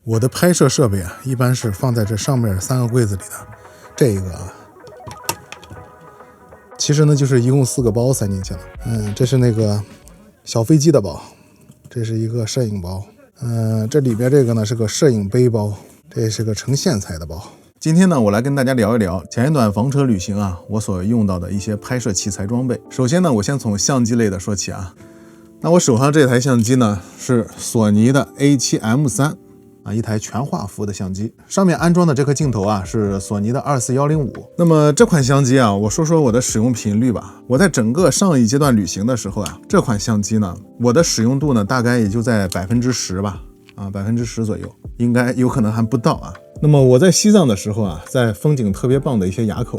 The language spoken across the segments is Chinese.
我的拍摄设备啊，一般是放在这上面3个柜子里的。这个啊，其实呢就是一共4个包塞进去了。这是那个小飞机的包，这是一个摄影包。这里边这个呢是个摄影背包，这是个成线材的包。今天呢，我来跟大家聊一聊前一段房车旅行啊，我所用到的一些拍摄器材装备。首先呢，我先从相机类的说起啊。那我手上这台相机呢是索尼的 A7M3 啊，一台全画幅的相机，上面安装的这颗镜头啊是索尼的24105。那么这款相机啊，我说说我的使用频率吧。我在整个上一阶段旅行的时候啊，这款相机呢，我的使用度呢大概也就在10%吧，啊，10%左右，应该有可能还不到啊。那么我在西藏的时候啊，在风景特别棒的一些垭口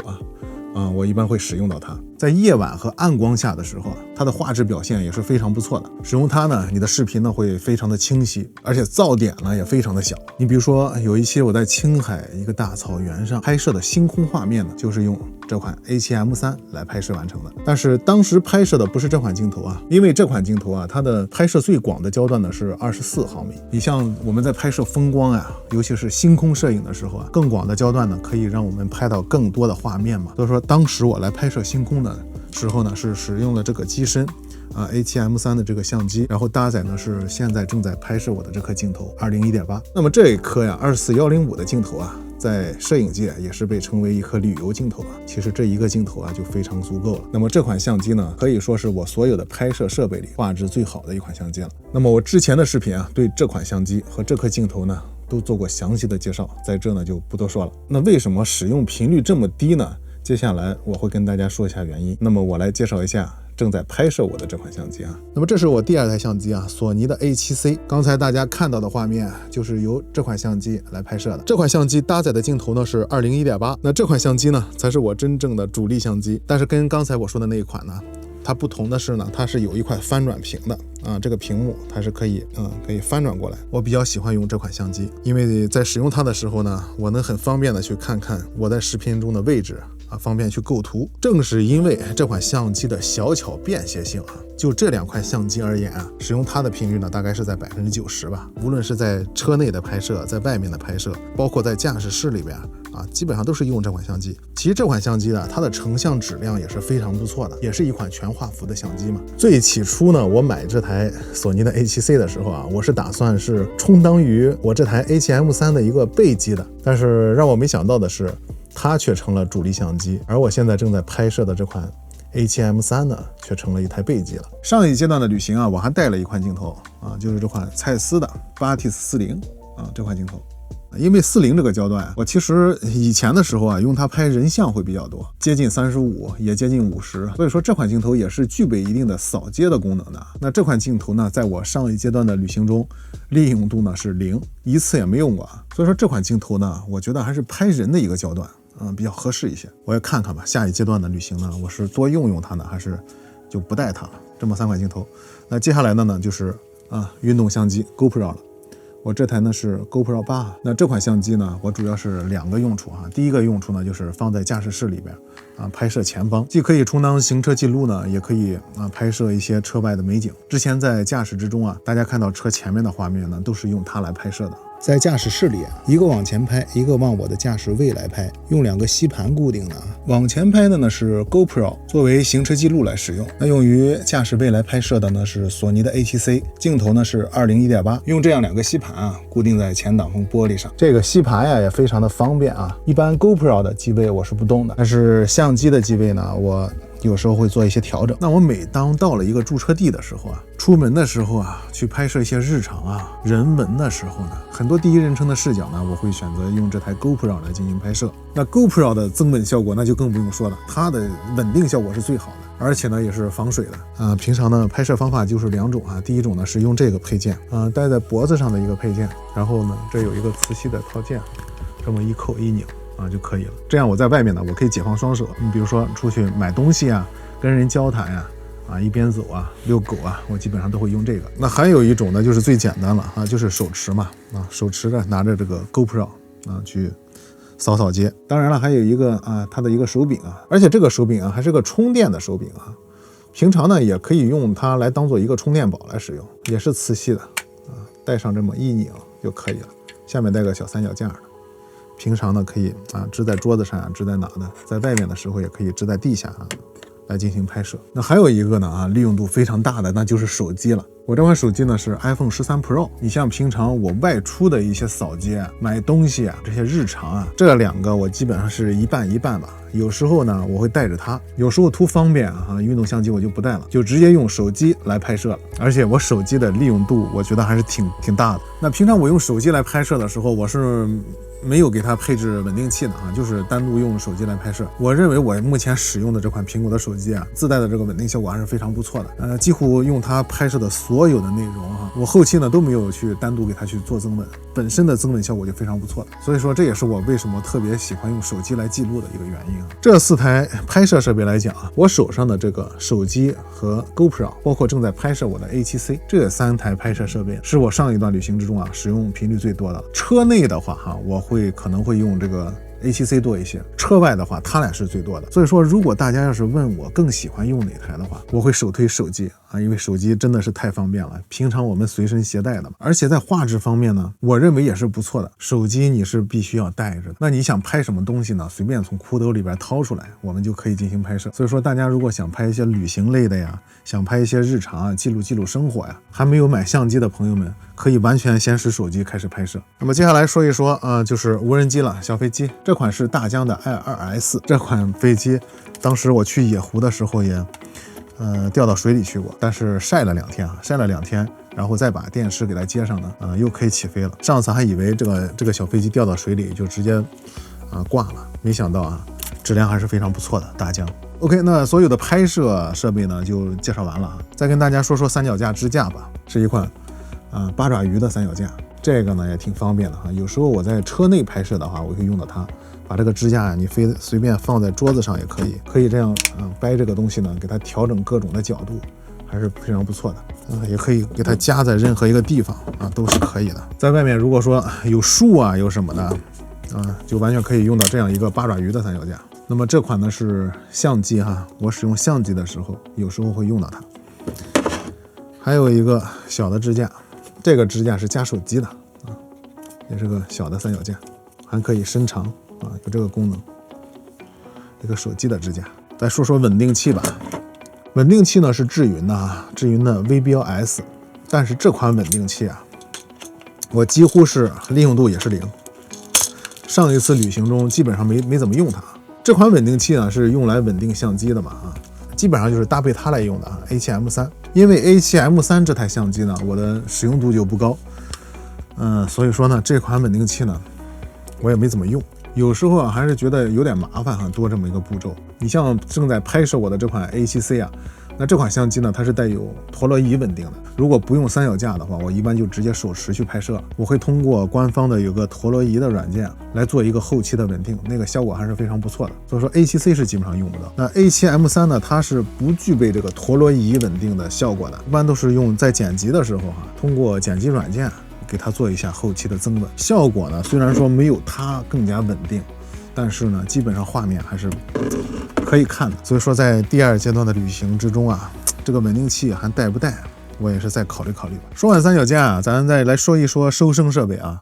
啊，我一般会使用到它。在夜晚和暗光下的时候啊，它的画质表现也是非常不错的。使用它呢，你的视频呢会非常的清晰，而且噪点呢也非常的小。你比如说有一期我在青海一个大草原上拍摄的星空画面呢，就是用这款 A7M3 来拍摄完成的。但是当时拍摄的不是这款镜头啊，因为这款镜头啊，它的拍摄最广的焦段呢是24毫米。你像我们在拍摄风光啊，尤其是星空摄影的时候啊，更广的焦段呢可以让我们拍到更多的画面嘛。所以说当时我来拍摄星空的时候呢，是使用了这个机身A7M3 的这个相机，然后搭载呢是现在正在拍摄我的这颗镜头201.8。那么这一颗呀24105的镜头啊，在摄影界也是被称为一颗旅游镜头啊。其实这一个镜头啊就非常足够了。那么这款相机呢，可以说是我所有的拍摄设备里画质最好的一款相机了。那么我之前的视频啊，对这款相机和这颗镜头呢都做过详细的介绍，在这呢就不多说了。那为什么使用频率这么低呢？接下来我会跟大家说一下原因。那么我来介绍一下正在拍摄我的这款相机啊。那么这是我第2台相机啊，索尼的 A7C。刚才大家看到的画面就是由这款相机来拍摄的。这款相机搭载的镜头呢是201.8。那这款相机呢才是我真正的主力相机。但是跟刚才我说的那一款呢，它不同的是呢，它是有一块翻转屏的啊，这个屏幕它是可以翻转过来。我比较喜欢用这款相机，因为在使用它的时候呢，我能很方便的去看看我在视频中的位置啊，方便去构图。正是因为这款相机的小巧便携性啊，就这2款相机而言啊，使用它的频率呢大概是在90%吧。无论是在车内的拍摄，在外面的拍摄，包括在驾驶室里边啊，基本上都是用这款相机。其实这款相机呢，它的成像质量也是非常不错的，也是一款全画幅的相机嘛。最起初呢，我买这台索尼的 A7C 的时候啊，我是打算是充当于我这台 A7M3 的一个备机的，但是让我没想到的是，它却成了主力相机，而我现在正在拍摄的这款 A7M3 呢，却成了一台备机了。上一阶段的旅行啊，我还带了一款镜头啊，就是这款蔡司的 Batis40啊，这款镜头。因为40这个焦段，我其实以前的时候啊，用它拍人像会比较多，接近35，也接近50，所以说这款镜头也是具备一定的扫街的功能的。那这款镜头呢，在我上一阶段的旅行中，利用度呢是0，一次也没用过啊。所以说这款镜头呢，我觉得还是拍人的一个焦段，比较合适一些。我也看看吧，下一阶段的旅行呢，我是多用它呢，还是就不带它了。这么3款镜头，那接下来的呢就是运动相机 GoPro 了。我这台呢是 GoPro 8，那这款相机呢，我主要是2个用处啊。第一个用处呢，就是放在驾驶室里边拍摄前方，既可以充当行车记录呢，也可以拍摄一些车外的美景。之前在驾驶之中啊，大家看到车前面的画面呢，都是用它来拍摄的。在驾驶室里一个往前拍，一个往我的驾驶位来拍，用2个吸盘固定的。往前拍的呢是 GoPro， 作为行车记录来使用。那用于驾驶位来拍摄的呢是索尼的 A7C， 镜头呢是201.8，用这样2个吸盘固定在前挡风玻璃上。这个吸盘呀也非常的方便啊。一般 GoPro 的机位我是不动的，但是相机的机位呢，我有时候会做一些调整。那我每当到了一个驻车地的时候啊，出门的时候啊，去拍摄一些日常人文的时候呢，很多第一人称的视角呢，我会选择用这台 GoPro 来进行拍摄。那 GoPro 的增稳效果那就更不用说了，它的稳定效果是最好的，而且呢也是防水的平常呢拍摄方法就是2种第一种呢是用这个配件戴在脖子上的一个配件，然后呢这有一个磁吸的套件，这么一扣一拧就可以了。这样我在外面呢，我可以解放双手。你比如说出去买东西跟人交谈一边走遛狗我基本上都会用这个。那还有一种呢，就是最简单了就是手持嘛手持着拿着这个 GoPro 去扫街。当然了，还有一个它的一个手柄而且这个手柄还是个充电的手柄平常呢也可以用它来当做一个充电宝来使用，也是磁吸的带上这么一拧就可以了。下面带个小三脚架的，平常呢可以支在桌子上支在哪的，在外面的时候也可以支在地下来进行拍摄。那还有一个呢利用度非常大的，那就是手机了。我这款手机呢是 iPhone 13 Pro。你像平常我外出的一些扫街买东西这些日常这两个我基本上是一半一半吧。有时候呢我会带着它，有时候图方便运动相机我就不带了，就直接用手机来拍摄了。而且我手机的利用度我觉得还是挺大的。那平常我用手机来拍摄的时候，我是没有给它配置稳定器的就是单独用手机来拍摄。我认为我目前使用的这款苹果的手机自带的这个稳定效果还是非常不错的。几乎用它拍摄的所有的内容我后期呢都没有去单独给它去做增稳，本身的增稳效果就非常不错了。所以说这也是我为什么特别喜欢用手机来记录的一个原因。这4台拍摄设备来讲我手上的这个手机和 GoPro， 包括正在拍摄我的 A7C， 这3台拍摄设备是我上一段旅行之中使用频率最多的。车内的话我可能会用这个 A7C 多一些，车外的话它俩是最多的。所以说如果大家要是问我更喜欢用哪台的话，我会首推手机因为手机真的是太方便了，平常我们随身携带的，而且在画质方面呢我认为也是不错的。手机你是必须要带着的，那你想拍什么东西呢，随便从裤兜里边掏出来我们就可以进行拍摄。所以说大家如果想拍一些旅行类的呀，想拍一些日常记录生活呀，还没有买相机的朋友们可以完全先使手机开始拍摄。那么接下来说一说就是无人机了，小飞机。这款是大疆的 I2S， 这款飞机当时我去野湖的时候也掉到水里去过，但是晒了2天，然后再把电池给它接上呢又可以起飞了。上次还以为这个小飞机掉到水里就直接挂了，没想到质量还是非常不错的，大疆。OK， 那所有的拍摄设备呢就介绍完了再跟大家说说三脚架支架吧。是一款八爪鱼的三脚架，这个呢也挺方便的有时候我在车内拍摄的话我会用到它，把这个支架你随便放在桌子上也可以这样掰这个东西呢给它调整各种的角度，还是非常不错的也可以给它夹在任何一个地方都是可以的。在外面如果说有树有什么的就完全可以用到这样一个八爪鱼的三脚架。那么这款呢是相机我使用相机的时候有时候会用到它。还有一个小的支架，这个支架是夹手机的也是个小的三脚架，还可以伸长有这个功能，一个手机的支架。再说说稳定器吧。稳定器呢是智云的 V 标 S， 但是这款稳定器我几乎是利用度也是0，上一次旅行中基本上没怎么用它。这款稳定器呢是用来稳定相机的嘛基本上就是搭配它来用的A7M3。因为 A7M3 这台相机呢我的使用度就不高所以说呢这款稳定器呢我也没怎么用，有时候还是觉得有点麻烦多这么一个步骤。你像正在拍摄我的这款 A7C 那这款相机呢它是带有陀螺仪稳定的，如果不用三脚架的话我一般就直接手持去拍摄，我会通过官方的有个陀螺仪的软件来做一个后期的稳定，那个效果还是非常不错的。所以说 A7C 是基本上用不到。那 A7M3 呢它是不具备这个陀螺仪稳定的效果的，一般都是用在剪辑的时候通过剪辑软件给它做一下后期的增稳，效果呢虽然说没有它更加稳定，但是呢基本上画面还是可以看的。所以说在第2阶段的旅行之中这个稳定器还带不带我也是再考虑考虑吧。说完三脚架咱再来说一说收声设备